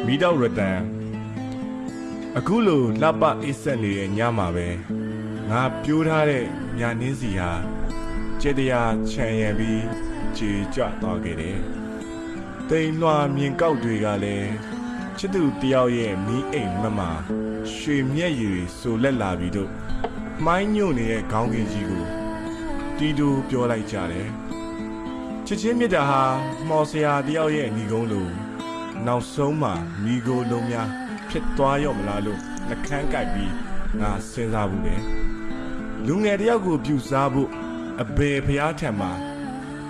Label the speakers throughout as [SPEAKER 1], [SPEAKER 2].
[SPEAKER 1] မီးတောက်ရတန်အခုလိုလှပအေးဆက်နေတဲ့ညမှာပဲငါပြိုးထားတဲ့ညာနှင်းစီဟာကျေတရားခြံရံပြီးကြေကြသွားခဲ့တယ်တိမ်လွှာမြင်ကောက်တွေကလည်းချစ်သူတယောက်ရဲ့မီးအိမ်မက်မှာရွှေမျက်ရည်ဆိုလက်လာပြီးတော့မှိုင်းညွန့်နေတဲ့ခေါင်းကင်ကြီးကိုတီတူပြောလိုက်ကြတယ်ချစ်ချင်းမြတ်တာဟာမော်ဆရာတယောက်ရဲ့ညီကုန်းလိုနောက်ဆုံးမှမိကိုလုံးများဖြစ်သွားရော့မလားလို့နှကန်းကြိုက်ပြီးငါစဉ်းစားဘူးလေလူငယ်တယောက်ကိုပြူစားဖို့အဘေဖျားထံမှာ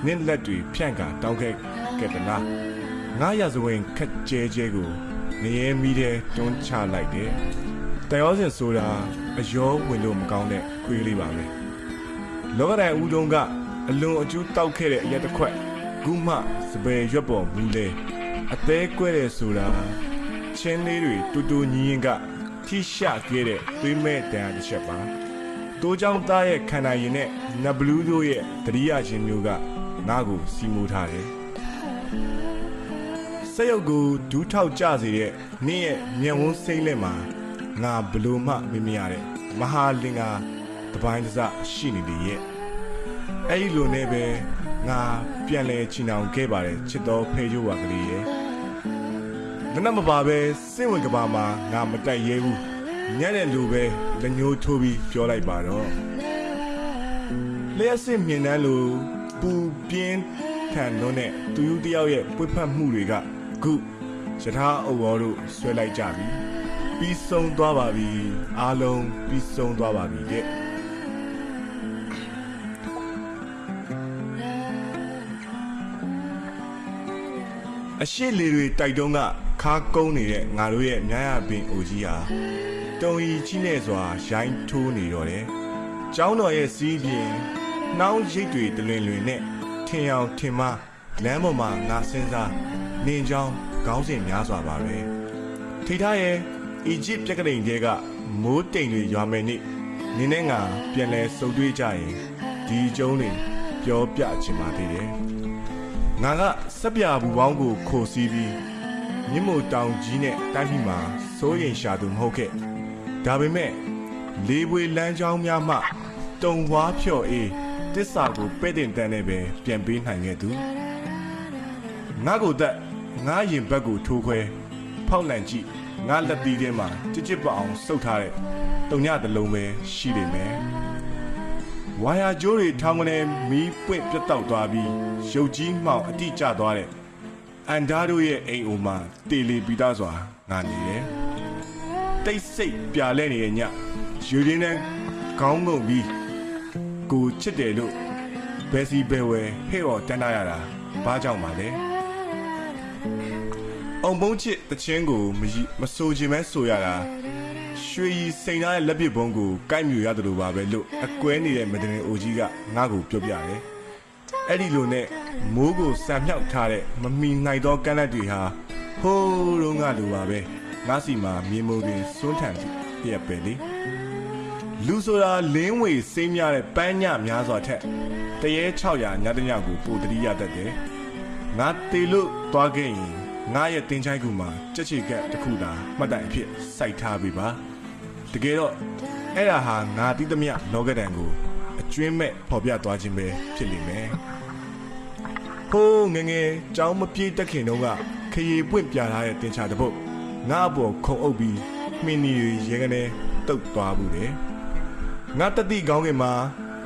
[SPEAKER 1] နင့်လက်တွေဖြန့်ကာတောင်းခဲ့တလားငါရစဝင်ခက်ကျဲကျဲကိုငရဲမီးတဲ့တွန်းချလိုက်တယ်တန်ရောစင်ဆိုတာအယောဝင်လို့မကောင်းတဲ့ခွေးလေးပါပဲလောကဒဏ်ဦးတုံးကအလွန်အကျူးတောက်ခဲ့တဲ့အရက်တစ်ခွက်ခုမှစပယ်ရွက်ပေါ်မူလဲအသေးကွဲတဲ့ဆိုတာချင်းလေးတွေတူတူညီရင်ကထိရှခဲ့တဲ့သွေးမဲ့တန်တစ်ချက်ပါတိုးချောင်းသားရဲ့ခန္ဓာရည်နဲ့နဘလူးတို့ရဲ့တတိယရှင်မျိုးကငါ့ကိုစီမိုးထားတယ်စက်ရုပ်ကိုဒူးထောက်ကြစေတဲ့နင့်ရဲ့မျက်ဝန်းစိမ့်လက်မှာငါဘလို့မှမမြင်ရတဲ့မဟာလင်္ကာတပိုင်းတစရှိနေလေရဲ့အဲ့ဒီလိုနဲ့ပဲငါပြန်လဲချီနှောင်ခဲ့ပါတယ်ချစ်တော်ဖေးကျိုးပါကလေးရဲ့နနမပါပဲစိတ်ဝင်ကပါမှာငါမတိုက်ရဲဘူးညံ့တဲ့လူပဲလက်ညှိုးထိုးပြီးပြောလိုက်ပါတော့လျှက်စစ်မြင်တန်းလိုပူပြင်းထန်လွန်းတဲ့သူယူတယောက်ရဲ့ပွေ့ဖက်မှုတွေကခုရထားအုပ်ရောတို့ဆွဲလိုက်ကြပြီပြီးဆုံးသွားပါပြီအားလုံးပြီးဆုံးသွားပါပြီတဲ့အရှိလေတွေတိုက်တုံးကခါကုန်းနေတဲ့ငါတို့ရဲ့မြရပင်အိုကြီးဟာတုံရီကြီးနဲ့စွာရိုင်းထိုးနေတော့တယ်။ကျောင်းတော်ရဲ့စီးပြင်နှောင်းရိပ်တွေတလွင်လွင်နဲ့ထင်အောင်ထင်မလမ်းပေါ်မှာငါစဉ်းစားနေချောင်းခေါင်းစဉ်များစွာပါပဲ။ထိထားရဲ့အီဂျစ်ပြက်ကလေးတွေကမိုးတိမ်တွေရွာမယ်နေ့နင်းနဲ့ငါပြန်လဲစုံတွေးကြရင်ဒီကျုံးတွေပြောပြချင်ပါသေးတယ်။ငါကစက်ပြဘူးပေါင်းကိုခိုစီးပြီးမြင့်မို့တောင်ကြီးနဲ့တိုင်းပြည်မှာစိုးရိမ်ရှာသူမဟုတ်ခဲ့ဒါပေမဲ့လေးပွေလမ်းကြောင်းများမှတုံဝါဖြော့အေးတစ္ဆာကိုပဲ့တင်တန်းနဲ့ပဲပြန်ပေးနိုင်ခဲ့သူငါကိုသက်ငါရင်ဘက်ကိုထိုးခွဲဖောက်လန့်ကြည့်ငါလက်သီးထဲမှာကြစ်ကြစ်ပအောင်စုပ်ထားတဲ့တုံညတစ်လုံးပဲရှိနေမယ်ဝါယာကျိုးတွေထောင်းကနေမီးပွင့်ပြတ်တောက်သွားပြီးရုပ်ကြီးမှောင်အတိကျသွားတဲ့အန်ဒါတို့ရဲ့အိမ်အိုမှာတေလီပီတာစွာငါနေတယ်တိတ်ဆိတ်ပြာလဲနေတဲ့ညရွေရင်းနဲ့ခေါင်းငုံပြီးကိုချစ်တယ်လို့ဘယ်စီဘယ်ဝဲဟဲ့ော်တန်းထားရတာဘာကြောင့်ပါလဲအောင်ပုံးချစ်တချင်းကိုမဆိုချင်မဲဆိုရတာရွှေရီစိန်သားရဲ့လက်ပစ်ဘုံကိုကိုက်မြူရတယ်လို့ပါပဲလို့အကွဲနေတဲ့မဒရင်အိုကြီးကငါ့ကိုပြောပြတယ်အဲ့ဒီလိုနဲ့မိုးကိုစံမြောက်ထားတဲ့မမီနိုင်သောကမ်းလက်တွေဟာဟိုးတုန်းကလိုပါပဲငါစီမှာမြေမိုးပင်စွန်းထန်ပြက်ပဲလေလူဆိုတာလင်းဝေစိမ့်များတဲ့ပန်းညများစွာထက်တရေ600ညတညကိုပိုတတိရတတ်တယ်ငါတေလို့သွားခဲ့ရင်ငါရဲ့တင်ချိုင်းကူမှာကြက်ချီကက်တစ်ခုသာမှတ်တိုင်အဖြစ်စိုက်ထားပေးပါတကယ်တော့အဲ့ဒါဟာငါတိသမျှလောကဒဏ်ကိုအကျွင်းမဲ့ဖော်ပြသွားခြင်းပဲဖြစ်လိမ့်မယ်ဟိုးငငယ်ကြောင်းမပြေးတက်ခင်တော့ကခရီပွင့်ပြထားတဲ့တင်ချာတစ်ပုတ်ငါ့အပေါ်ခုံအုပ်ပြီးမှင်းနီရဲကနေတုတ်သွားဘူးလေငါတတိကောင်းခင်မှာ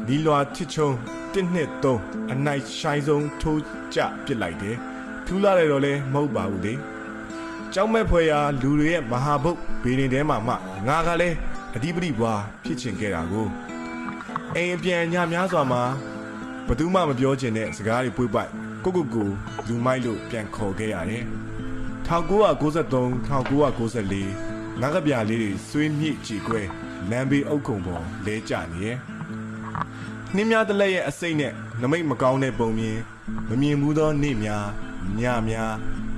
[SPEAKER 1] ဒီလွာချစ်ချုံ1-2-3အနိုင်ဆိုင်ဆုံးထိုးကြပစ်လိုက်တယ်ထူးလာတယ်တော့လဲမဟုတ်ပါဘူးလေကြောင်းမဲ့ဖွယ်ရာလူတွေရဲ့မဟာဘုတ်ဘေးနေထဲမှာမှငါကလည်းအဓိပတိဘွားဖြစ်ချင်ခဲ့တာကိုအိမ်အပြန်ညများစွာမှာဘသူမှမပြောချင်တဲ့စကားတွေပွေးပိုက်ကိုလူမိုက်လို့ပြန်ခေါ်ခဲ့ရတယ်1993 1994ငါကပြလေးတွေဆွေးမြစ်ကြည်ကွဲလမ်းဘေးအုပ်ခုံပေါ်လဲကျနေရဲ့နှင်းများတလက်ရဲ့အစိမ့်နဲ့နမိတ်မကောင်းတဲ့ပုံမြင်မမြင်ဘူးသောနေ့များညများ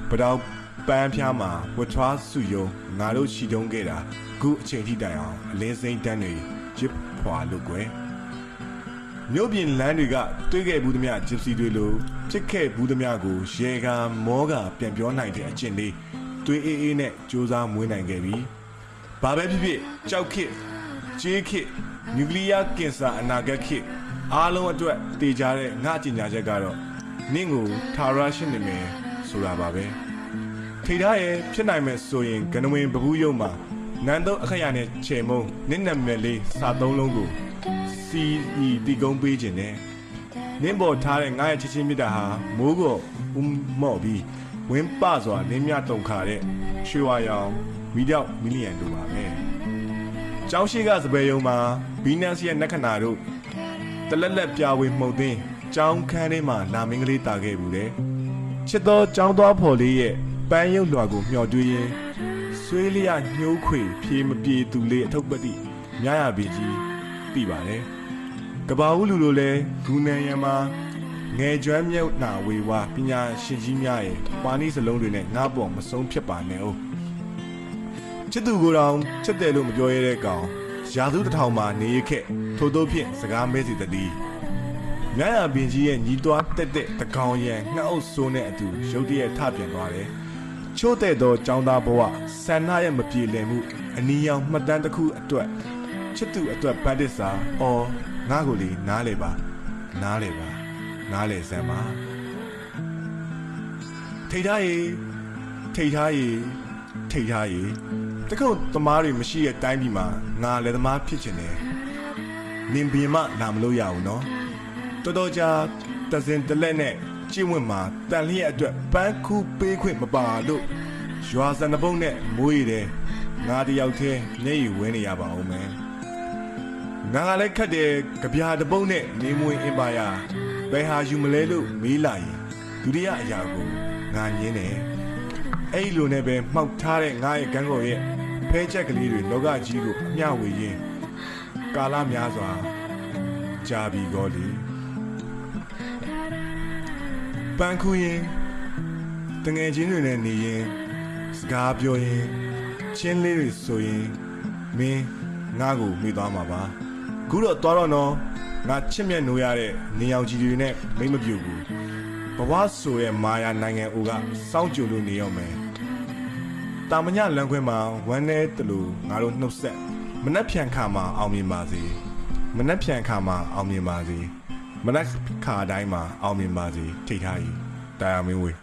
[SPEAKER 1] ပတောက်ပန်းဖျားမှာဝတ်ထွားစုယုံငါတို့ရှိတုံးခဲ့တာခုအချိန်ထိတိုင်အောင်အလင်းစိမ့်တန်းတွေရစ်ဖွာလို့ကွယ်မြို့ပြင်လမ်းတွေကတွေးခဲ့ဘူးသမျှဂျစ်စီတွေလိုဖြစ်ခဲ့ဘူးသမျှကိုရေကမောကပြန်ပြောနိုင်တဲ့အကျင့်လေး သွေးအေးအေးနဲ့စူးစမ်းမွေးနိုင်ခဲ့ပြီဘာပဲဖြစ်ဖြစ်ကြောက်ခစ်ကြေးခစ်နျူကလ িয়ার ကင်ဆာအနာဂတ်ခစ်အားလုံးအတွက်တည်ကြတဲ့ငါအကျဉ်းချက်ကတော့နင့်ကိုထာဝရရှိနေမယ်ဆိုတာပါပဲထိထားရဲ့ဖြစ်နိုင်မဲ့ဆိုရင်ကနဝင်ပပူးယုံမှာနန်းသုံးအခရနဲ့ချေမုံနင့်နာမည်လေးစာသုံးလုံးကိုစီတီကုန်းပေးခြင်းနဲ့နင့်ပေါ်ထားတဲ့ငါရဲ့ချစ်ချင်းမြတ်တာဟာမိုးကိုမော့ပြီးဝင်းပစွာလင်းမြတုံခါတဲ့ရွှေဝါရောင်မီတော့မီလီယံတို့ပါပဲကျောင်းရှိကစပယ်ယုံမှာဘီနန်စီရဲ့နက္ခဏာတို့တလက်လက်ပြဝေမှုတ်သိမ်းကျောင်းခန်းထဲမှာလာမင်းကလေးတာခဲ့ဘူးတဲ့ချစ်တော်ကျောင်းသွားဖော်လေးရဲ့ပန်းရုပ်လွှာကိုမျှော်တွေးရင်းဆွေးလျညှိုးခွေဖြေမပြေသူလေးအထုပ်ပတိမြရပင်ကြီးသိပါတယ်ကဘာဦးလူလိုလဲဂူနန်ရံမှာငယ်ကျွမ်းမြတ်နာဝေဝါပညာရှင်ကြီးများရဲ့ပါဏိစလုံးတွေနဲ့ငါ့ပေါ်မဆုံးဖြစ်ပါနဲ့ဦးချစ်သူကိုယ်တော်ချစ်တယ်လို့မပြောရတဲ့ကောင်ရာသူတစ်ထောင်မှာနေရခဲ့ထို့သောဖြင့်စကားမဲစီတည်းမြရပင်ကြီးရဲ့ညီးတွားတက်တဲ့တကောင်ရံငှက်အုပ်ဆိုးနဲ့အတူရုတ်တရက်ထပြန်သွားတယ်ချို့တဲ့သောចောင်းသားဘဝဆန္ဒရဲ့မပြေလည်မှုအနီရောင်မှတ်တမ်းတစ်ခုအတွက်ချစ်သူအတွက်ပန်းတစ်စာအော်ငါ့ကိုလေနားလေပါနားလေပါနားလေစမ်းပါထိတ်ထားရေထိတ်ထားရေထိတ်ထားရေတခုတ်သမားတွေမရှိတဲ့တိုင်းပြည်မှာငါလည်းသမားဖြစ်ချင်တယ်နင်ဘီမလာမလို့ရဘူးနော်တော်တော်ကြာတစင်တလက်နဲ့ကျင့်ဝတ်မှာတန်လျက်အတွက်ပန်းခုပေးခွင့်မပါလို့ရွာစံတပုတ်နဲ့မိုးရည်တယ်ငါတယောက်တည်းမျက်ရည်ဝဲနေရပါဦးမယ်ငါကလည်းခတ်တယ်ကြပြာတပုတ်နဲ့နေမွေအင်ပါယာဘယ်ဟာယူမလဲလို့မေးလာရင်ဒုတိယအရာကိုငါညင်းတယ်အဲ့လိုနဲ့ပဲမှောက်ထားတဲ့ငါရဲ့ကန်းကော်ရဲ့ဖဲချက်ကလေးတွေလောကကြီးကိုအမျှဝေရင်းကာလများစွာကြာပြီကောလေပန်းခူရင်တငယ်ချင်းတွေနဲ့နေရင်စကားပြောရင်ချင်းလေးတွေဆိုရင်မင်းငါ့ကိုမိသွားမှာပါခုတော့သွားတော့နော်ငါချစ်မြတ်နိုးရတဲ့နေအောင်ကြီးတွေနဲ့မိမပြူဘူးဘဝဆိုရဲ့မာယာနိုင်ငံအိုကစောင့်ကြိုလို့နေရောမယ်တာမညလမ်းခွဲမှာဝမ်းနေတလူငါတို့နှုတ်ဆက်မနှက်ဖြန်ခါမှာအောင်မြင်ပါစေမနှက်ဖြန်ခါမှာအောင်မြင်ပါစေမနှက်ခါတိုင်းမှာအောင်မြင်ပါစေထိတ်ထားကြီးတာယာမင်းဝေ